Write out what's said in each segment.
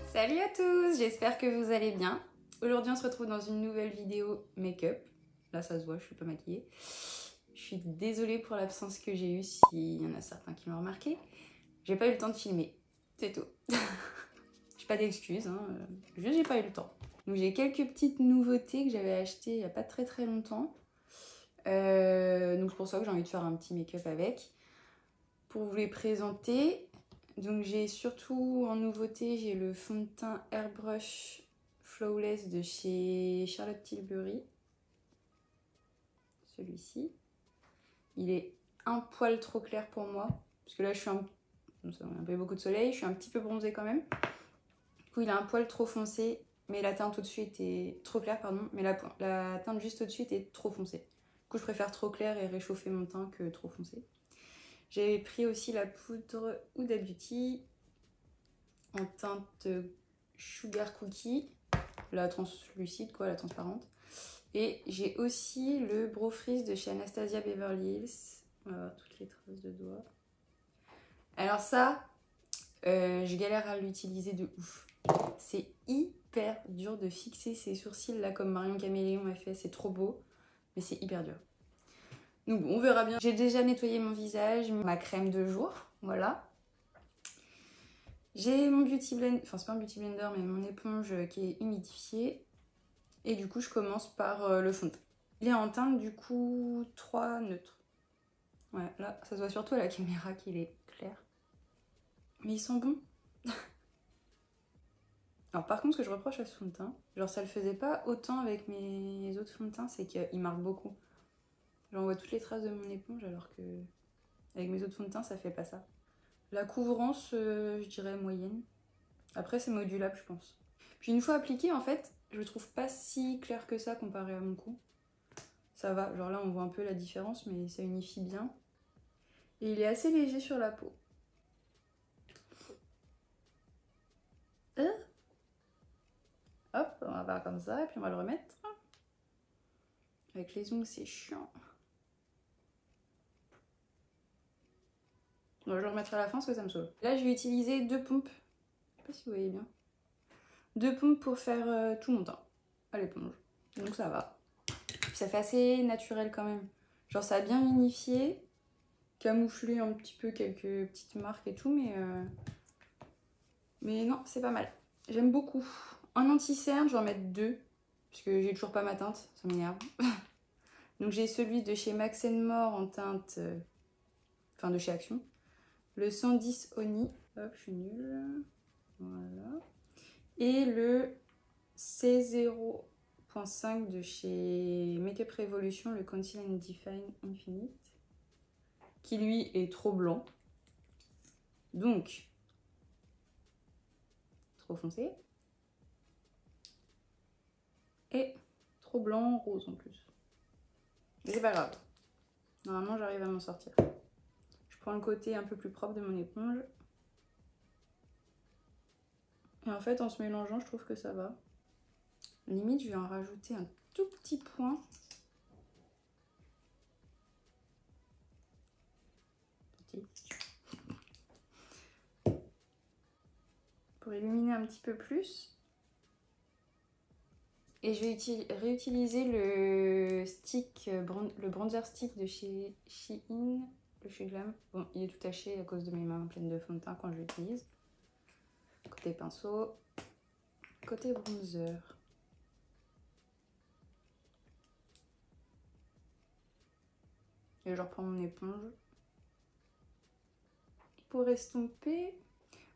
Salut à tous, j'espère que vous allez bien. Aujourd'hui on se retrouve dans une nouvelle vidéo make-up. Là ça se voit, je suis pas maquillée. Je suis désolée pour l'absence que j'ai eue, s'il y en a certains qui l'ont remarqué. J'ai pas eu le temps de filmer, c'est tout. J'ai pas d'excuses, hein. Juste j'ai pas eu le temps. Donc j'ai quelques petites nouveautés que j'avais achetées il y a pas très longtemps. Donc c'est pour ça que j'ai envie de faire un petit make-up avec. Pour vous les présenter, donc j'ai surtout en nouveauté, j'ai le fond de teint Airbrush Flawless de chez Charlotte Tilbury. Celui-ci. Il est un poil trop clair pour moi, parce que là je suis un peu beaucoup de soleil, je suis un petit peu bronzée quand même. Du coup il a un poil trop foncé, mais la teinte au-dessus était trop claire, pardon, mais la teinte juste au-dessus était trop foncée. Du coup je préfère trop clair et réchauffer mon teint que trop foncé. J'avais pris aussi la poudre Huda Beauty en teinte Sugar Cookie, la translucide quoi, la transparente. Et j'ai aussi le Brow Freeze de chez Anastasia Beverly Hills. On va voir toutes les traces de doigts. Alors ça, je galère à l'utiliser de ouf. C'est hyper dur de fixer ses sourcils là comme Marion Caméléon a fait, c'est trop beau, mais c'est hyper dur. Donc on verra bien. J'ai déjà nettoyé mon visage, ma crème de jour, voilà. J'ai mon beauty blender, enfin c'est pas un beauty blender mais mon éponge qui est humidifiée. Et du coup je commence par le fond de teint. Il est en teinte du coup 3 neutres. Ouais, là ça se voit surtout à la caméra qu'il est clair. Mais ils sont bons. Alors par contre ce que je reproche à ce fond de teint, genre ça le faisait pas autant avec mes autres fonds de teint, c'est qu'il marque beaucoup. J'en vois toutes les traces de mon éponge alors que avec mes autres fonds de teint ça fait pas ça. La couvrance je dirais moyenne. Après c'est modulable je pense. Puis une fois appliqué en fait, je le trouve pas si clair que ça comparé à mon cou. Ça va, genre là on voit un peu la différence mais ça unifie bien. Et il est assez léger sur la peau. Hop, on va faire comme ça et puis on va le remettre. Avec les ongles c'est chiant. Bon, je le remettrai à la fin parce que ça me saoule. Là je vais utiliser 2 pompes. Je sais pas si vous voyez bien. 2 pompes pour faire tout mon teint à l'éponge. Donc ça va. Puis ça fait assez naturel quand même. Genre ça a bien unifié. Camouflé un petit peu quelques petites marques et tout, mais non, c'est pas mal. J'aime beaucoup. En anti-cerne, je vais en mettre 2, puisque j'ai toujours pas ma teinte, ça m'énerve. Donc j'ai celui de chez Max More en teinte, enfin de chez Action. Le 110 Oni, hop, je suis nulle. Voilà. Et le C0.5 de chez Makeup Revolution, le Conceal and Define Infinite, qui lui est trop blanc. Donc, trop foncé. Et trop blanc, rose en plus. Mais c'est pas grave. Normalement, j'arrive à m'en sortir. Je prends le côté un peu plus propre de mon éponge. Et en fait, en se mélangeant, je trouve que ça va. Limite, je vais en rajouter un tout petit point. Pour illuminer un petit peu plus. Et je vais réutiliser le stick, le bronzer stick de chez Shein, le Chez Glam. Bon, il est tout taché à cause de mes mains pleines de fond de teint quand je l'utilise. Côté pinceau, côté bronzer. Et je reprends mon éponge pour estomper.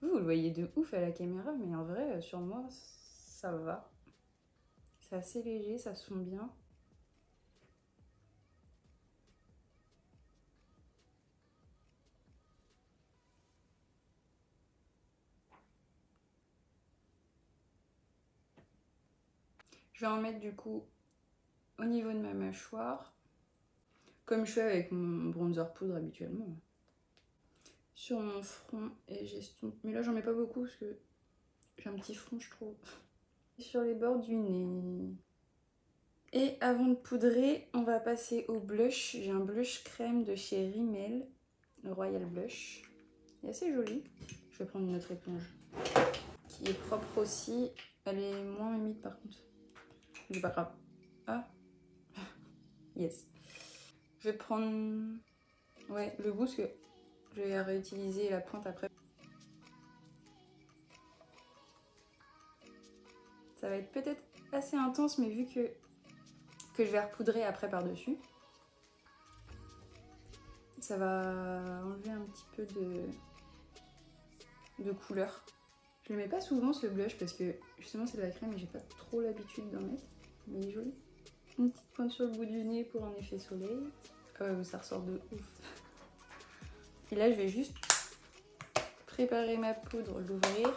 Vous le voyez de ouf à la caméra, mais en vrai, sur moi, ça va. C'est assez léger, ça se fond bien. Je vais en mettre du coup au niveau de ma mâchoire, comme je fais avec mon bronzer poudre habituellement. Sur mon front et j'estompe. Mais là, j'en mets pas beaucoup parce que j'ai un petit front, je trouve. Sur les bords du nez. Et avant de poudrer, on va passer au blush. J'ai un blush crème de chez Rimmel, le Royal Blush. Il est assez joli. Je vais prendre une autre éponge qui est propre aussi. Elle est moins humide par contre. C'est pas grave. Ah, yes. Je vais prendre le bout parce que je vais réutiliser la pointe après. Ça va être peut-être assez intense, mais vu que je vais repoudrer après par-dessus, ça va enlever un petit peu de couleur. Je le mets pas souvent ce blush parce que justement c'est de la crème et j'ai pas trop l'habitude d'en mettre, mais il est joli. Une petite pointe sur le bout du nez pour un effet soleil. Ça ressort de ouf. Et là je vais juste préparer ma poudre, l'ouvrir.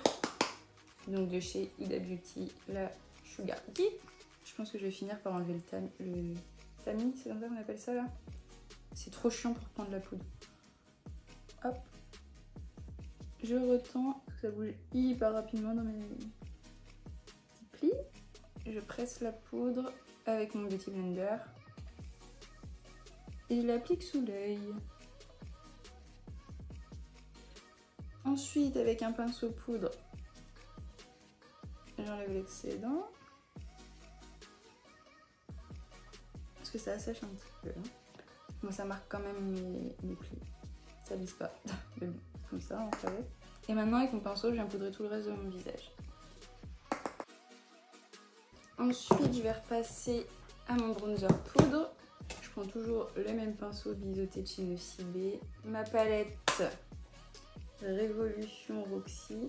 Donc de chez Huda Beauty, la Sugar Cookie. Je pense que je vais finir par enlever le tamis, c'est comme ça qu'on appelle ça là. C'est trop chiant pour prendre la poudre. Hop. Je retends, ça bouge hyper rapidement dans mes petits plis. Je presse la poudre avec mon Beauty Blender. Et je l'applique sous l'œil. Ensuite, avec un pinceau poudre, j'enlève l'excédent. Parce que ça assèche un petit peu. Hein. Moi, ça marque quand même mes plis. Ça lisse pas. Mais bon, comme ça, on savait. Et maintenant, avec mon pinceau, je viens poudrer tout le reste de mon visage. Ensuite, je vais repasser à mon bronzer poudre. Je prends toujours le même pinceau biseauté de chez Nocibé. Ma palette Révolution Roxy.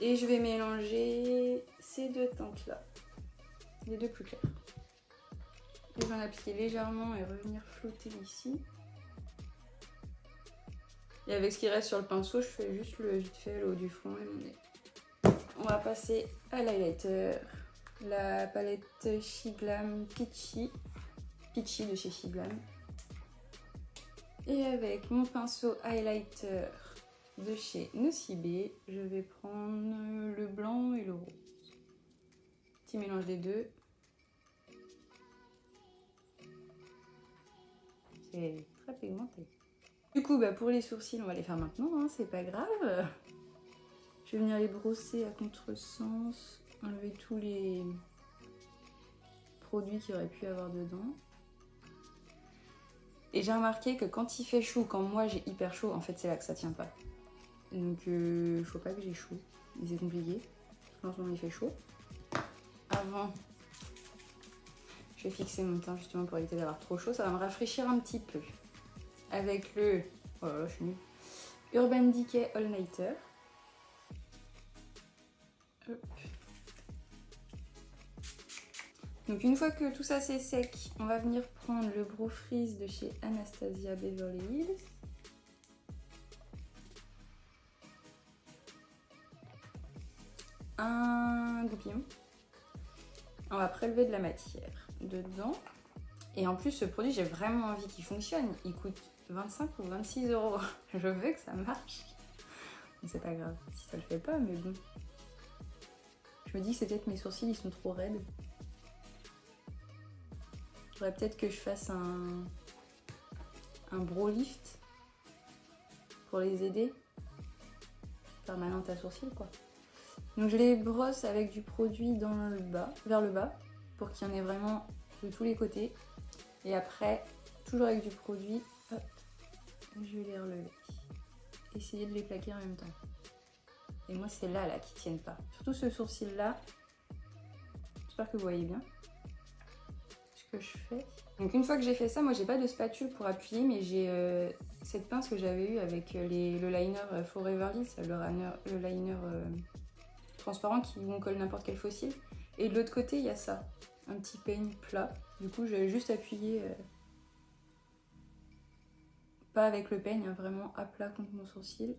Et je vais mélanger ces deux teintes-là. Les deux plus claires. Je vais en appliquer légèrement et revenir flotter ici. Et avec ce qui reste sur le pinceau, je fais juste vite fait le haut du front et mon nez. On va passer à l'highlighter. La palette Shiglam Peachy de chez Shiglam. Et avec mon pinceau highlighter de chez Nocibé, je vais prendre le blanc et le rose. Petit mélange des deux. C'est très pigmenté. Du coup, pour les sourcils, on va les faire maintenant, hein, c'est pas grave. Je vais venir les brosser à contresens, enlever tous les produits qu'il aurait pu y avoir dedans. Et j'ai remarqué que quand il fait chaud, quand moi j'ai hyper chaud, en fait c'est là que ça tient pas. Donc faut pas que j'ai chaud, c'est compliqué. En ce moment il fait chaud. Avant, je vais fixer mon teint justement pour éviter d'avoir trop chaud, ça va me rafraîchir un petit peu. Avec le, oh là là je suis nulle, Urban Decay All Nighter. Hop. Donc une fois que tout ça c'est sec, on va venir prendre le Brow Freeze de chez Anastasia Beverly Hills. Un goupillon. On va prélever de la matière dedans. Et en plus ce produit j'ai vraiment envie qu'il fonctionne. Il coûte 25 ou 26 €. Je veux que ça marche. C'est pas grave si ça le fait pas, mais bon. Je me dis que c'est peut-être mes sourcils, ils sont trop raides. Faudrait peut-être que je fasse un brow lift pour les aider. Permanente à sourcils quoi. Donc je les brosse avec du produit dans le bas, vers le bas, pour qu'il y en ait vraiment de tous les côtés. Et après, toujours avec du produit, hop, je vais les relever. Essayer de les plaquer en même temps. Et moi c'est là qui tiennent pas. Surtout ce sourcil là. J'espère que vous voyez bien ce que je fais. Donc une fois que j'ai fait ça, moi j'ai pas de spatule pour appuyer, mais j'ai cette pince que j'avais eue avec le liner Forever Liss, le liner transparent où on colle n'importe quel fossile. Et de l'autre côté il y a ça, un petit peigne plat. Du coup j'ai juste appuyé, pas avec le peigne, hein, vraiment à plat contre mon sourcil.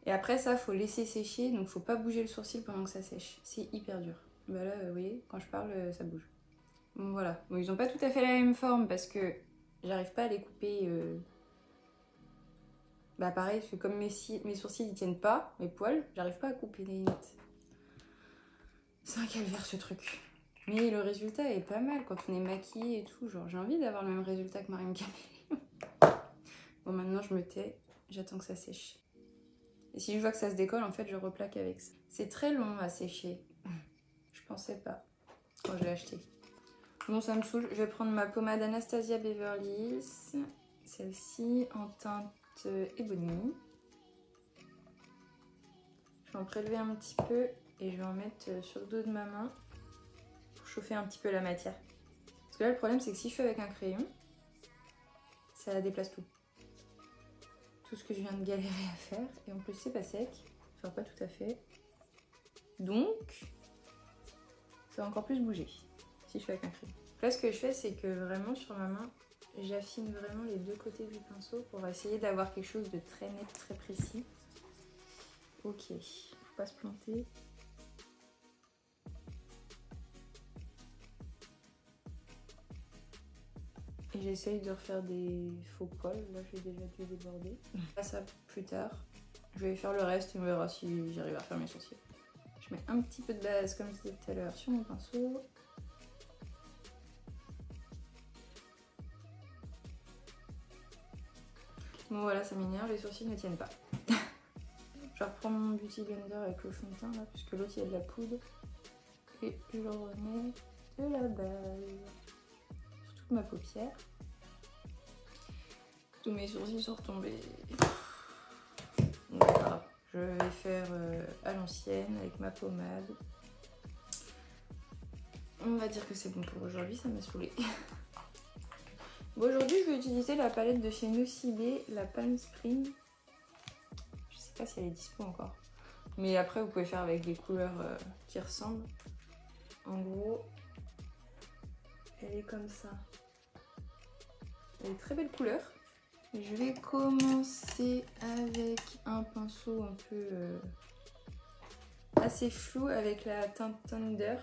Et après ça faut laisser sécher, donc faut pas bouger le sourcil pendant que ça sèche. C'est hyper dur. Bah là vous voyez, quand je parle ça bouge. Bon voilà, bon, ils ont pas tout à fait la même forme parce que j'arrive pas à les couper. Pareil, parce que comme mes sourcils ils tiennent pas, mes poils, j'arrive pas à couper les notes. C'est un calvaire ce truc. Mais le résultat est pas mal quand on est maquillée et tout. Genre, j'ai envie d'avoir le même résultat que Mariam Camélé. Bon, maintenant, je me tais. J'attends que ça sèche. Et si je vois que ça se décolle, en fait, je replaque avec ça. C'est très long à sécher. Je pensais pas quand je l'ai acheté. Bon, ça me saoule. Je vais prendre ma pommade Anastasia Beverly Hills. Celle-ci en teinte Ebony. Je vais en prélever un petit peu et je vais en mettre sur le dos de ma main pour chauffer un petit peu la matière. Parce que là, le problème, c'est que si je fais avec un crayon, ça déplace tout. Tout ce que je viens de galérer à faire. Et en plus, c'est pas sec. Enfin, pas tout à fait. Donc, ça va encore plus bouger si je fais avec un crayon. Là, ce que je fais, c'est que vraiment, sur ma main, j'affine vraiment les deux côtés du pinceau pour essayer d'avoir quelque chose de très net, très précis. Ok, faut pas se planter. Et j'essaye de refaire des faux poils. Là, j'ai déjà dû déborder. Pas ça plus tard. Je vais faire le reste et on verra si j'arrive à faire mes sourcils. Je mets un petit peu de base, comme je disais tout à l'heure, sur mon pinceau. Bon voilà, ça m'énerve, les sourcils ne tiennent pas. Je reprends mon Beauty Blender avec le fond de teint là, puisque l'autre il y a de la poudre. Et je remets de la base sur toute ma paupière. Tous mes sourcils sont retombés. Voilà, je vais faire à l'ancienne avec ma pommade. On va dire que c'est bon pour aujourd'hui, ça m'a saoulée. Bon, aujourd'hui, je vais utiliser la palette de chez Nocibé, la Palm Spring. Je sais pas si elle est dispo encore. Mais après, vous pouvez faire avec des couleurs qui ressemblent. En gros, elle est comme ça. Elle est très belle couleur. Je vais commencer avec un pinceau un peu assez flou avec la teinte Thunder,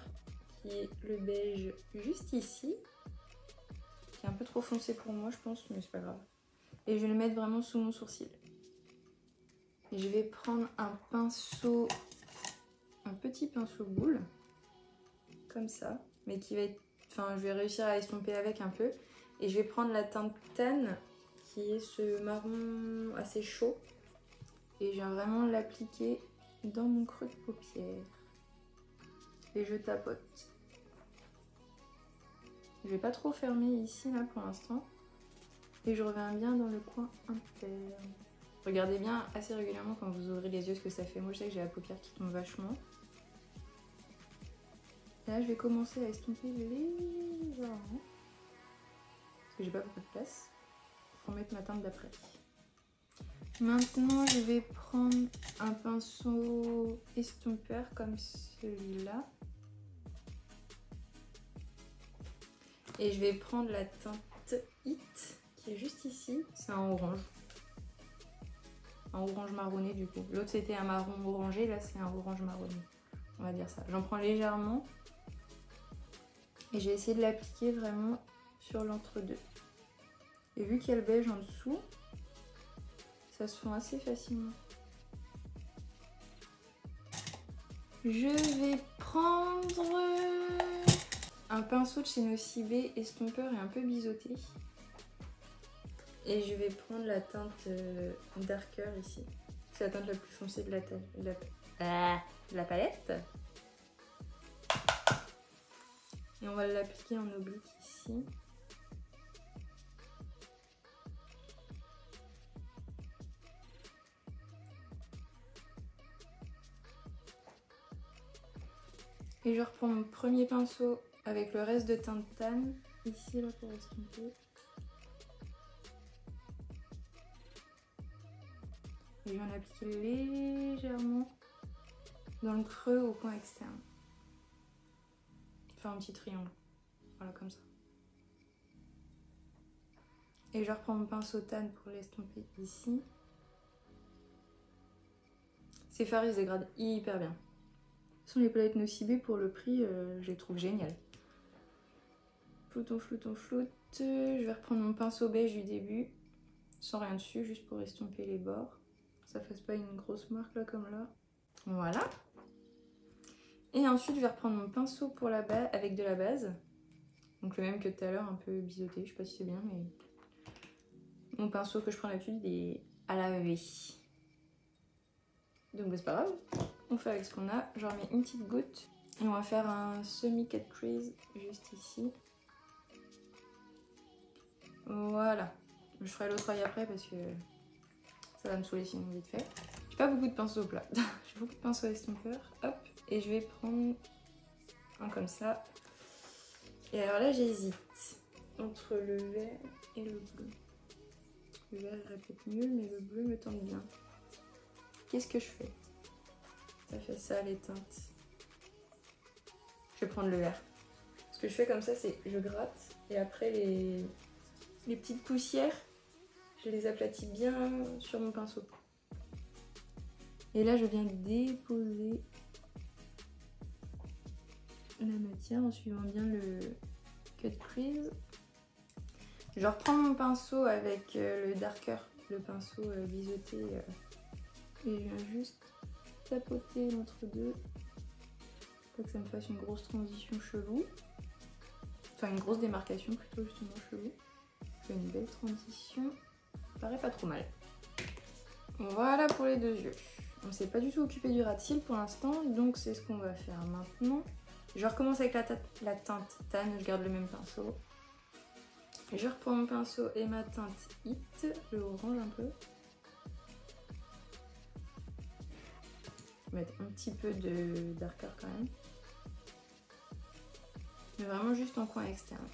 qui est le beige juste ici. Qui est un peu trop foncé pour moi, je pense, mais c'est pas grave. Et je vais le mettre vraiment sous mon sourcil. Et je vais prendre un pinceau, un petit pinceau boule, comme ça, mais qui va être, enfin, je vais réussir à estomper avec un peu. Et je vais prendre la teinte Tan, qui est ce marron assez chaud. Et je vais vraiment l'appliquer dans mon creux de paupière. Et je tapote. Je vais pas trop fermer ici, là, pour l'instant. Et je reviens bien dans le coin interne. Regardez bien assez régulièrement quand vous ouvrez les yeux ce que ça fait. Moi, je sais que j'ai la paupière qui tombe vachement. Et là, je vais commencer à estomper légèrement. Parce que j'ai pas beaucoup de place pour mettre ma teinte d'après. Maintenant, je vais prendre un pinceau estompeur comme celui-là. Et je vais prendre la teinte Hit qui est juste ici. C'est un orange. Un orange marronné du coup. L'autre c'était un marron orangé, là c'est un orange marronné. On va dire ça. J'en prends légèrement. Et j'ai essayé de l'appliquer vraiment sur l'entre-deux. Et vu qu'il y a le beige en dessous, ça se fond assez facilement. Je vais prendre un pinceau de chez Nocibé estompeur et un peu biseauté. Et je vais prendre la teinte Darker ici. C'est la teinte la plus foncée de la palette. Et on va l'appliquer en oblique ici. Et je reprends mon premier pinceau avec le reste de teinte Tan, ici là pour estomper. Et je vais en appliquer légèrement dans le creux au coin externe. Faire un petit triangle, voilà comme ça. Et je reprends mon pinceau Tan pour l'estomper ici. Ces fards ils se dégradent hyper bien. Ce sont les palettes Nocibé pour le prix, je les trouve géniales. Floute, floute, floute. Je vais reprendre mon pinceau beige du début, sans rien dessus, juste pour estomper les bords. Ça fasse pas une grosse marque là comme là. Voilà. Et ensuite, je vais reprendre mon pinceau pour la base avec de la base. Donc le même que tout à l'heure, un peu biseauté. Je sais pas si c'est bien, mais... Mon pinceau que je prends d'habitude, il est à laver. Donc c'est pas grave. On fait avec ce qu'on a. J'en mets une petite goutte. Et on va faire un semi-cut crease juste ici. Voilà. Je ferai l'autre œil après parce que ça va me saouler sinon vite fait. J'ai pas beaucoup de pinceaux plat. J'ai beaucoup de pinceaux estompeurs. Hop. Et je vais prendre un comme ça. Et alors là j'hésite entre le vert et le bleu. Le vert irait peut-être mieux mais le bleu me tente bien. Qu'est-ce que je fais? Ça fait ça les teintes. Je vais prendre le vert. Ce que je fais comme ça c'est je gratte et après les petites poussières je les aplatis bien sur mon pinceau. Et là je viens déposer la matière en suivant bien le cut crease. Je reprends mon pinceau avec le darker, le pinceau biseauté et je viens juste tapoter l'entre deux. Pas que ça me fasse une grosse transition chelou. Enfin une grosse démarcation plutôt justement chelou. Je fais une belle transition. Ça paraît pas trop mal. Voilà pour les deux yeux. On s'est pas du tout occupé du ras de cils pour l'instant, donc c'est ce qu'on va faire maintenant. Je recommence avec la teinte Tan, je garde le même pinceau. Je reprends mon pinceau et ma teinte Hit, le orange un peu. Je vais mettre un petit peu de darker quand même. Mais vraiment juste en coin externe.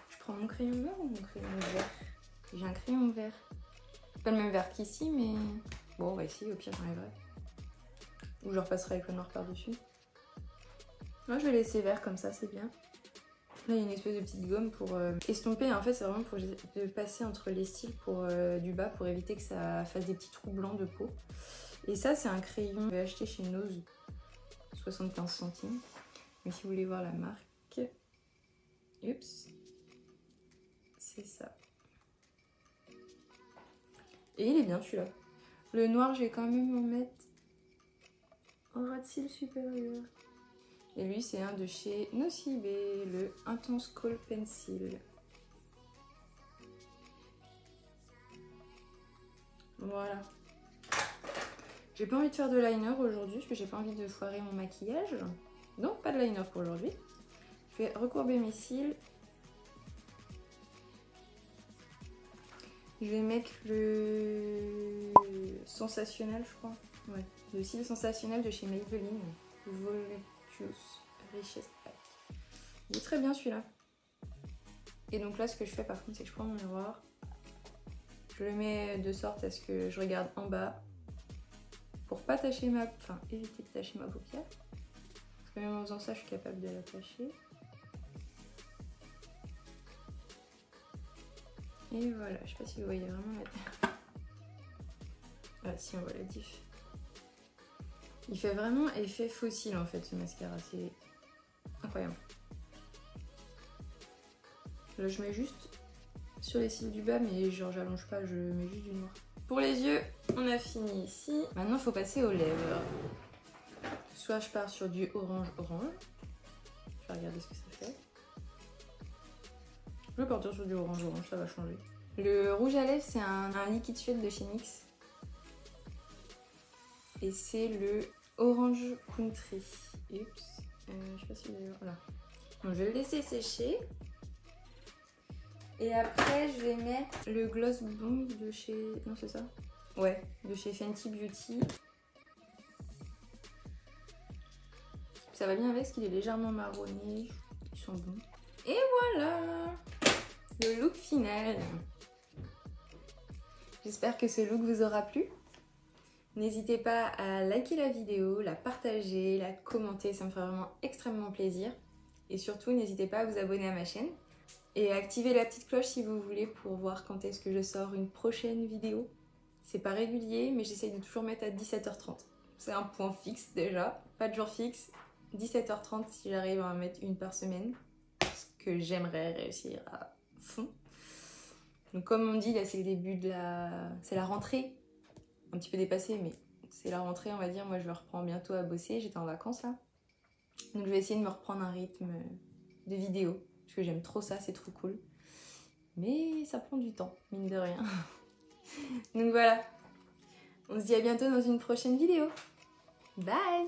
Je prends mon crayon noir ou mon crayon vert? J'ai un crayon vert. C'est pas le même vert qu'ici, mais bon, on va essayer, au pire j'enlèverai. Ou je repasserai avec le noir par-dessus. Moi je vais laisser vert comme ça, c'est bien. Là il y a une espèce de petite gomme pour estomper. En fait c'est vraiment pour de passer entre les cils pour, du bas pour éviter que ça fasse des petits trous blancs de peau. Et ça c'est un crayon que j'ai acheté chez Nose, 75 centimes. Mais si vous voulez voir la marque, oups, c'est ça. Et il est bien celui-là. Le noir je vais quand même en mettre en ras de cils supérieur. Et lui, c'est un de chez Nocibe, le Intense Kohl Pencil. Voilà. J'ai pas envie de faire de liner aujourd'hui, parce que j'ai pas envie de foirer mon maquillage. Donc, pas de liner pour aujourd'hui. Je vais recourber mes cils. Je vais mettre le Sensationnel, je crois. Ouais, le cil Sensationnel de chez Maybelline. Voluptuous Richest Pack. Il est très bien celui-là. Et donc là, ce que je fais par contre, c'est que je prends mon miroir. Je le mets de sorte à ce que je regarde en bas. Pour pas tacher ma... Enfin, éviter de tacher ma paupière. Parce que même en faisant ça, je suis capable de la tacher. Et voilà, je sais pas si vous voyez vraiment la... Ah si, on voit la diff. Il fait vraiment effet fossile en fait ce mascara, c'est incroyable. Là je mets juste sur les cils du bas mais genre j'allonge pas, je mets juste du noir. Pour les yeux, on a fini ici. Maintenant il faut passer aux lèvres. Soit je pars sur du orange-orange. Je vais regarder ce que ça fait. Je vais partir sur du orange-orange, ça va changer. Le rouge à lèvres c'est un liquide suède de chez NYX. Et c'est le Orange Country. Oups. Je sais pas si vous allez voir. Voilà. Donc, je vais le laisser sécher. Et après, je vais mettre le Gloss Bomb de chez... Non, c'est ça? Ouais, de chez Fenty Beauty. Ça va bien avec parce qu'il est légèrement marronné. Ils sont bons. Et voilà! Le look final. J'espère que ce look vous aura plu. N'hésitez pas à liker la vidéo, la partager, la commenter, ça me ferait vraiment extrêmement plaisir. Et surtout, n'hésitez pas à vous abonner à ma chaîne et à activer la petite cloche si vous voulez pour voir quand est-ce que je sors une prochaine vidéo. C'est pas régulier, mais j'essaye de toujours mettre à 17h30. C'est un point fixe déjà, pas de jour fixe. 17h30 si j'arrive à en mettre une par semaine, ce que j'aimerais réussir à fond. Donc comme on dit, là c'est le début de c'est la rentrée. Un petit peu dépassé, mais c'est la rentrée, on va dire. Moi, je reprends bientôt à bosser. J'étais en vacances, là. Donc je vais essayer de me reprendre un rythme de vidéo, parce que j'aime trop ça, c'est trop cool. Mais ça prend du temps, mine de rien. Donc voilà, on se dit à bientôt dans une prochaine vidéo. Bye!